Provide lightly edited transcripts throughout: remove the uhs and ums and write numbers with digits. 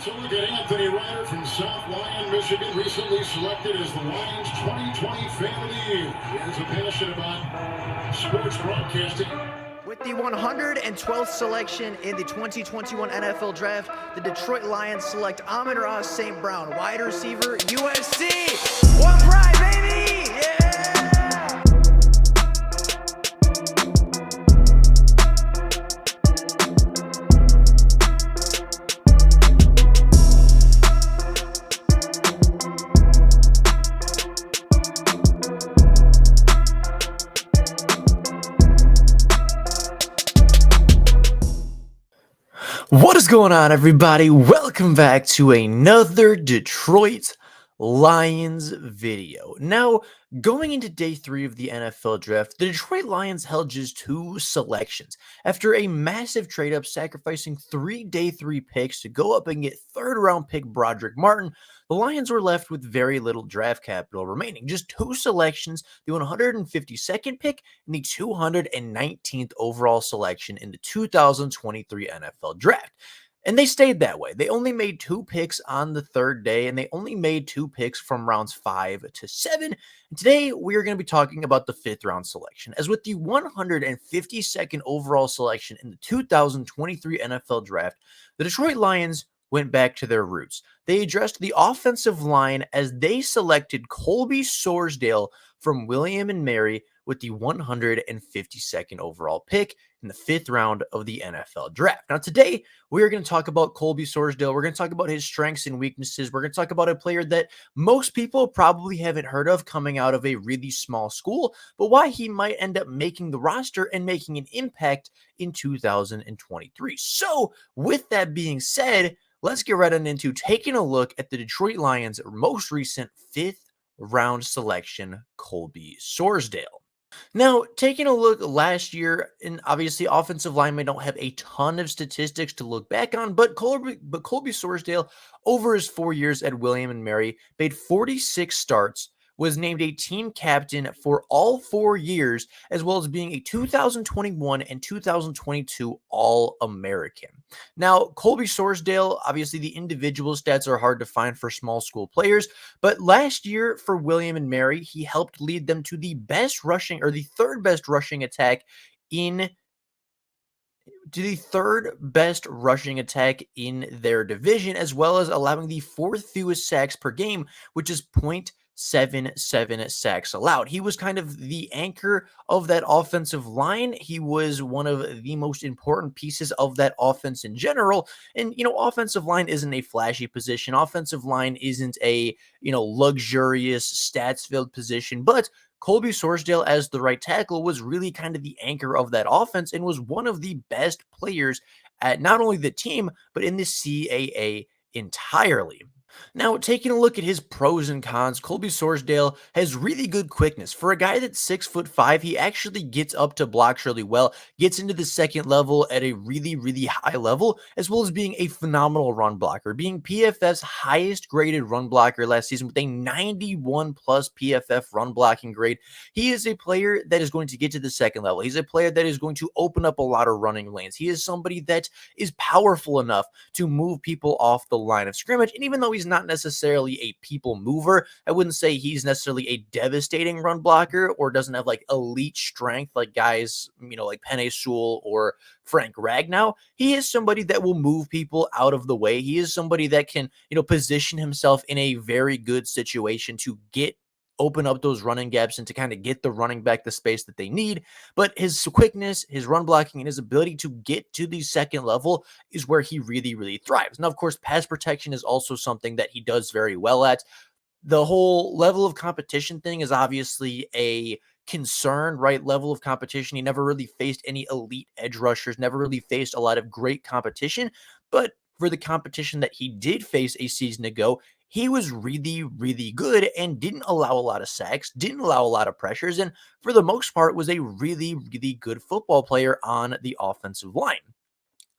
So look at Anthony Ryder from South Lyon, Michigan, recently selected as the Lions 2020 Fan of the Year. He has a passion about sports broadcasting. With the 112th selection in the 2021 NFL Draft, the Detroit Lions select Amon-Ra St. Brown, wide receiver, USC. One pride, baby! Yeah! What is going on, everybody? Welcome back to another Detroit Lions video. Now, going into day 3 of the NFL draft, the Detroit Lions held just 2 selections. After a massive trade-up, sacrificing 3 day 3 picks to go up and get third-round pick Broderick Martin, the Lions were left with very little draft capital remaining. Just 2 selections, the 152nd pick and the 219th overall selection in the 2023 NFL draft. And they stayed that way. They only made 2 picks on the 3rd day, and they only made 2 picks from rounds 5 to 7. And today, we are going to be talking about the 5th round selection, as with the 152nd overall selection in the 2023 NFL draft, the Detroit Lions went back to their roots. They addressed the offensive line as they selected Colby Sorsdal from William and Mary with the 152nd overall pick in the 5th round of the NFL draft. Now, today, we are going to talk about Colby Sorsdal. We're going to talk about his strengths and weaknesses. We're going to talk about a player that most people probably haven't heard of coming out of a really small school, but why he might end up making the roster and making an impact in 2023. So, with that being said, let's get right on into taking a look at the Detroit Lions' most recent 5th round selection, Colby Sorsdal. Now, taking a look last year, and obviously offensive linemen don't have a ton of statistics to look back on, but Colby Sorsdal, over his 4 years at William and Mary, made 46 starts, was named a team captain for all 4 years, as well as being a 2021 and 2022 All-American. Now, Colby Sorsdal, obviously the individual stats are hard to find for small school players, but last year for William and Mary, he helped lead them to the best rushing, or the 3rd best rushing attack in their division, as well as allowing the 4th fewest sacks per game, which is 0.77 sacks allowed. He was kind of the anchor of that offensive line. He was one of the most important pieces of that offense in general. And, offensive line isn't a flashy position. Offensive line isn't a, luxurious stats-filled position, but Colby Sorsdal as the right tackle was really kind of the anchor of that offense and was one of the best players at not only the team, but in the CAA entirely. Now, taking a look at his pros and cons, Colby Sorsdal has really good quickness. For a guy that's 6'5", he actually gets up to blocks really well, gets into the second level at a really, really high level, as well as being a phenomenal run blocker, being PFF's highest graded run blocker last season with a 91 plus PFF run blocking grade. He is a player that is going to get to the second level. He's a player that is going to open up a lot of running lanes. He is somebody that is powerful enough to move people off the line of scrimmage, and even though he's not necessarily a people mover, I wouldn't say he's necessarily a devastating run blocker or doesn't have like elite strength like guys, like Penei Sewell or Frank Ragnow. He is somebody that will move people out of the way. He is somebody that can, position himself in a very good situation to open up those running gaps and to kind of get the running back the space that they need. But his quickness, his run blocking, and his ability to get to the second level is where he really, really thrives. Now, of course, pass protection is also something that he does very well at. The whole level of competition thing is obviously a concern, right? Level of competition. He never really faced any elite edge rushers, never really faced a lot of great competition. But for the competition that he did face a season ago, he was really, really good and didn't allow a lot of sacks, didn't allow a lot of pressures, and for the most part was a really, really good football player on the offensive line.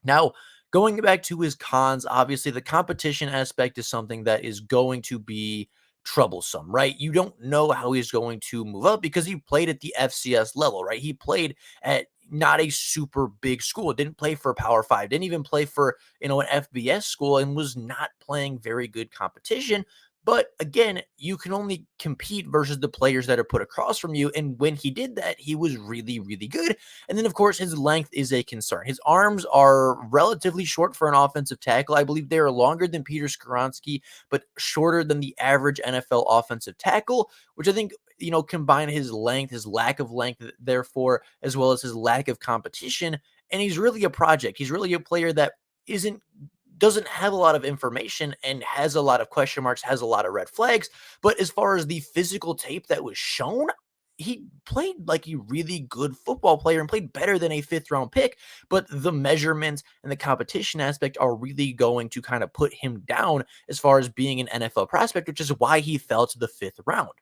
Now, going back to his cons, obviously the competition aspect is something that is going to be troublesome, right? You don't know how he's going to move up because he played at the FCS level, right? He played at not a super big school, didn't play for Power Five, didn't even play for, an FBS school, and was not playing very good competition. But again, you can only compete versus the players that are put across from you. And when he did that, he was really, really good. And then, of course, his length is a concern. His arms are relatively short for an offensive tackle. I believe they are longer than Peter Skoronski, but shorter than the average NFL offensive tackle, which I think, combine his length, his lack of length, therefore, as well as his lack of competition. And he's really a project. He's really a player that isn't doesn't have a lot of information and has a lot of question marks, has a lot of red flags. But as far as the physical tape that was shown, he played like a really good football player and played better than a fifth round pick. But the measurements and the competition aspect are really going to kind of put him down as far as being an NFL prospect, which is why he fell to the fifth round.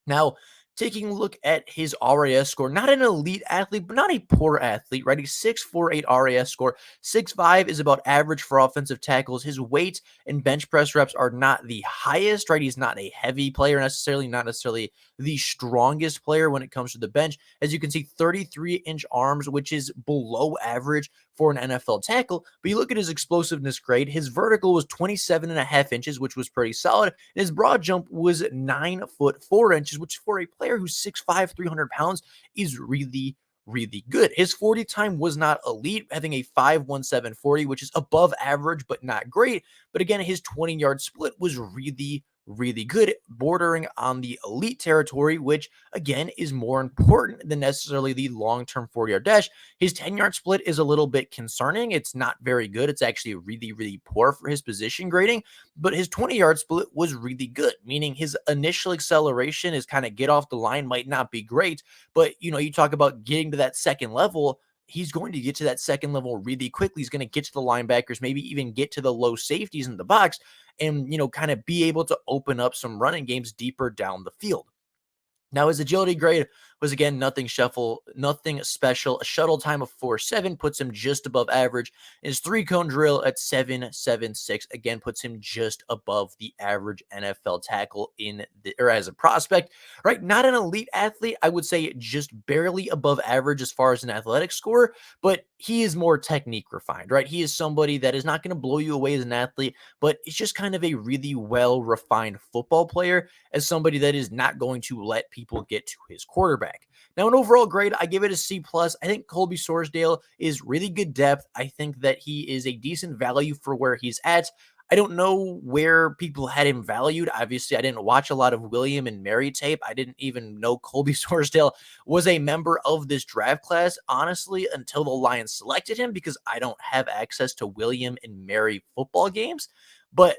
Now, taking a look at his RAS score, not an elite athlete, but not a poor athlete, right? He's 6.48 RAS score. 6.5 is about average for offensive tackles. His weight and bench press reps are not the highest, right? He's not a heavy player necessarily, not necessarily the strongest player when it comes to the bench. As you can see, 33-inch arms, which is below average for an NFL tackle. But you look at his explosiveness grade, his vertical was 27.5 inches, which was pretty solid. And his broad jump was 9'4", which for a player who's 6'5", 300 pounds is really, really good. His 40 time was not elite, having a 5.17 40, which is above average, but not great. But again, his 20-yard split was really, really good, bordering on the elite territory, which again is more important than necessarily the long-term 40-yard dash. His 10-yard split is a little bit concerning. It's not very good. It's actually really, really poor for his position grading, but his 20-yard split was really good, meaning his initial acceleration, his kind of get off the line might not be great, but you talk about getting to that second level. He's going to get to that second level really quickly. He's going to get to the linebackers, maybe even get to the low safeties in the box and, kind of be able to open up some running games deeper down the field. Now, his agility grade was, again, nothing special. A shuttle time of 4.7 puts him just above average. His three-cone drill at 7.76, again, puts him just above the average NFL tackle or as a prospect, right? Not an elite athlete. I would say just barely above average as far as an athletic score, but he is more technique refined, right? He is somebody that is not going to blow you away as an athlete, but it's just kind of a really well-refined football player, as somebody that is not going to let people get to his quarterback. Now, an overall grade, I give it a C+. I think Colby Sorsdal is really good depth. I think that he is a decent value for where he's at. I don't know where people had him valued. Obviously, I didn't watch a lot of William and Mary tape. I didn't even know Colby Sorsdal was a member of this draft class, honestly, until the Lions selected him, because I don't have access to William and Mary football games. But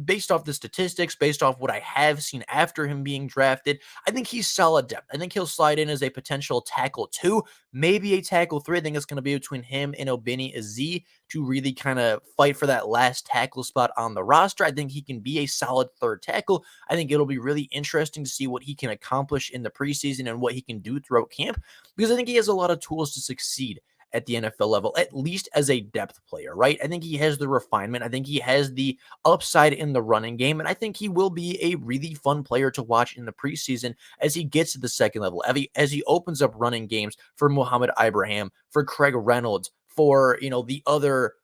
based off the statistics, based off what I have seen after him being drafted, I think he's solid depth. I think he'll slide in as a potential tackle 2, maybe a tackle 3. I think it's going to be between him and Obini Azie to really kind of fight for that last tackle spot on the roster. I think he can be a solid third tackle. I think it'll be really interesting to see what he can accomplish in the preseason and what he can do throughout camp, because I think he has a lot of tools to succeed at the NFL level, at least as a depth player, right? I think he has the refinement. I think he has the upside in the running game, and I think he will be a really fun player to watch in the preseason as he gets to the second level, as he opens up running games for Mohamed Ibrahim, for Craig Reynolds, for, the other,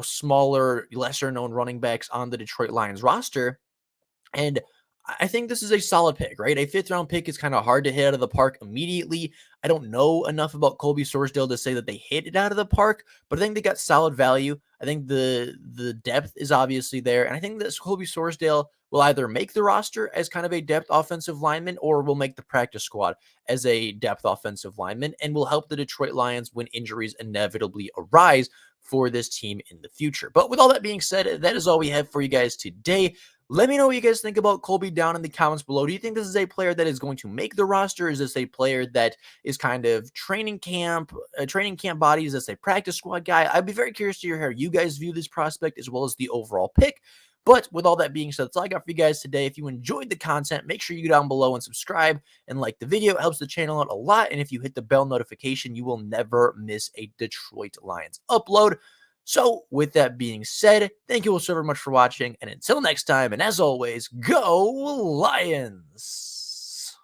smaller, lesser known running backs on the Detroit Lions roster. And I think this is a solid pick, right? A fifth round pick is kind of hard to hit out of the park immediately. I don't know enough about Colby Sorsdal to say that they hit it out of the park, but I think they got solid value. I think the depth is obviously there. And I think that Colby Sorsdal will either make the roster as kind of a depth offensive lineman, or will make the practice squad as a depth offensive lineman, and will help the Detroit Lions when injuries inevitably arise for this team in the future. But with all that being said, that is all we have for you guys today. Let me know what you guys think about Colby down in the comments below. Do you think this is a player that is going to make the roster? Is this a player that is kind of training camp body? Is this a practice squad guy? I'd be very curious to hear how you guys view this prospect as well as the overall pick. But with all that being said, that's all I got for you guys today. If you enjoyed the content, make sure you go down below and subscribe and like the video. It helps the channel out a lot. And if you hit the bell notification, you will never miss a Detroit Lions upload. So, with that being said, thank you all so very much for watching, and until next time, and as always, go Lions!